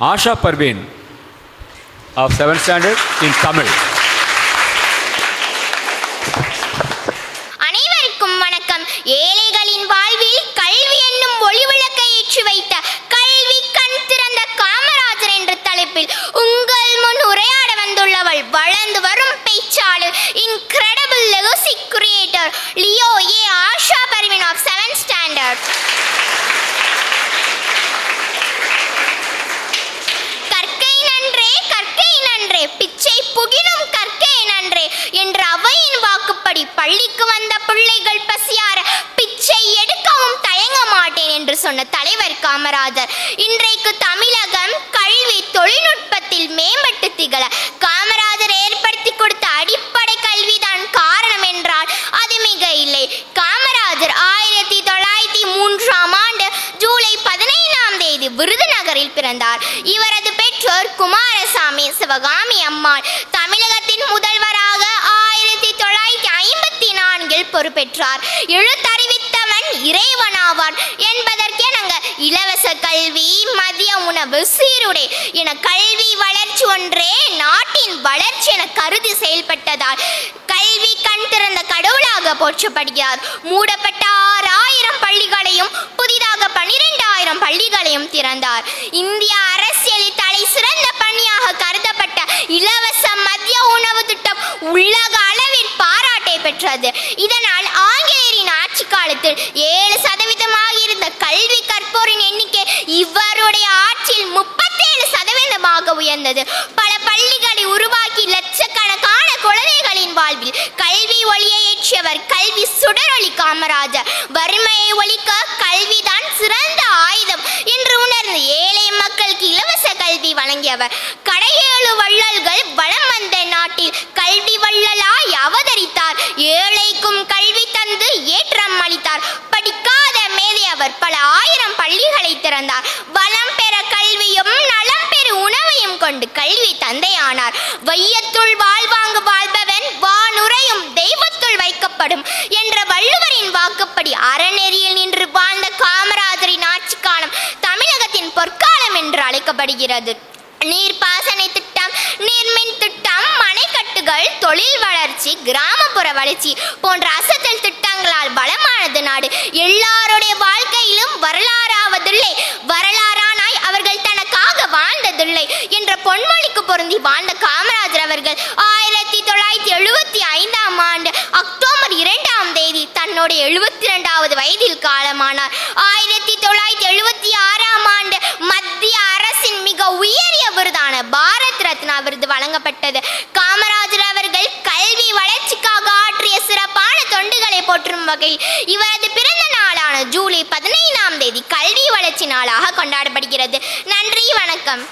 Asha Parveen of 7th standard in Tamil. அனைவருக்கும் வணக்கம். ஏழைகளின் வாழ்வில் கல்வி என்னும் ஒளிவிளக்கை ஏற்றி வைத்த கல்வி கண் திறந்த காமராஜர் என்ற தலைப்பில் உங்கள் முன் உரையாட வந்துள்ளவள் வளர்ந்து வரும் பேச்சாளர், incredible legacy creator Leo A Asha Parveen of 7th standard. பிச்சை புகினும் கற்கை நன்றே என்ற அவையின் வாக்குப்படி பள்ளிக்கு வந்த பிள்ளைகள் பசியார பிச்சை எடுக்கவும் தயங்க மாட்டேன் என்று சொன்ன தலைவர் காமராஜர். இன்றைக்கு தமிழகம் கல்வி தொழில்நுட்பத்தில் மேம்பட்டு திகழ காமராஜர் ஏற்படுத்தி கொடுத்த அடிப்படை கல்விதான் காரணம் என்றால் அது மிக இல்லை. காமராஜர் 1903ஆம் ஆண்டு ஜூலை 15ஆம் தேதி விருதுநகரில் பிறந்தார். இவரது பெற்றோர் குமாரசாமி சிவகாமி அம்மாள். தமிழகத்தின் முதல்வராக 1954இல் பொறுப்பேற்றார். எழுத்தறிவித்தவன் இறைவனாவான் என்பதற்கெனங்க இலவச கல்வி, மதிய உணவு, சீருடை என கல்வி வளர்ச்சி ஒன்றே நாட்டின் வளர்ச்சி என கருதி செயல்பட்டதால் கல்வி கண் திறந்த கடவுளாக போற்றப்படுகிறார். மூடப்பட்ட 6000 பள்ளிகளையும் புதிதாக 12000 பள்ளிகளையும் திறந்தார். இந்திய அரசியலில் தலை சிறந்த பணியாக கருதப்பட்ட இலவச மதிய உணவு திட்டம் உலக அளவில் பாராட்டை பெற்றது. இதனால் ஆங்கிலேயரின் ஆட்சி காலத்தில் 7% இருந்த கல்வி கற்போரின் எண்ணிக்கை இவருடைய ஆட்சியில் 37% உயர்ந்தது. பல பள்ளிகளை உருவாக்கி லட்சக்கணக்கான குழந்தைகளின் வாழ்வில் கல்வி ஒளியை ஏற்றியவர் கல்வி சுடரொளி காமராஜர். வறுமையை ஒழிக்க கல்விதான் சிறந்த ஆயுதம் என்று உணர்ந்து ஏழை மக்களுக்கு இலவச கல்வி வழங்கியவர். கடையேழு வள்ளல்கள் வளம் வந்த நாட்டில் கல்வி வள்ளலாய் அவதரித்தார். ஏழைக்கும் கல்வி தந்து ஏற்றம் அளித்தார். படிக்காத மேதை அவர் பல 1000 பள்ளிகளை திறந்தார். வளம் பெற கல்வியும் நலம் பெற உணவையும் கொண்டு கல்வி தந்தையானார். வையத்துள் வாழ்வாங்கு வாழ்பவன் வானுரையும் தெய்வத்துள் வைக்கப்படும் என்ற வள்ளுவரின் வாக்குப்படி அறநெறியில் நின்று வாழ்ந்த காமராஜரின் ஆட்சி காலம் தமிழகத்தின் பொற்காலம் என்று அழைக்கப்படுகிறது. நீர்ப்பாசன திட்டம், நீர்மின் திட்டம், மனைக்கட்டுகள், தொழில் வளர்ச்சி, கிராமப்புற வளர்ச்சி போன்ற அசத்தல் திட்டங்களால் வளமானது நாடு. எல்லாருடைய வாழ்க்கையிலும் வரலாறாவதில்லை, வரலாறானாய் அவர்கள் தனக்காக வாழ்ந்ததில்லை என்ற பொன்மொழிக்கு பொருந்தி வாழ்ந்த காமராஜர் அவர்கள் 1975ஆம் ஆண்டு அக்டோபர் 2ஆம் தேதி தன்னுடைய 72வது வயதில் காலமானார். 1976ஆம் ஆண்டு மத்திய அரசின் மிக உயரிய விருதான பாரத் ரத்னா விருது வழங்கப்பட்டது. காமராஜர் அவர்கள் கல்வி வளர்ச்சிக்காக ஆற்றிய சிறப்பான தொண்டுகளை போற்றும் வகையில் இவரது பிறந்த நாளான ஜூலை 15ஆம் தேதி கல்வி வளர்ச்சி நாளாக கொண்டாடப்படுகிறது. நன்றி, வணக்கம்.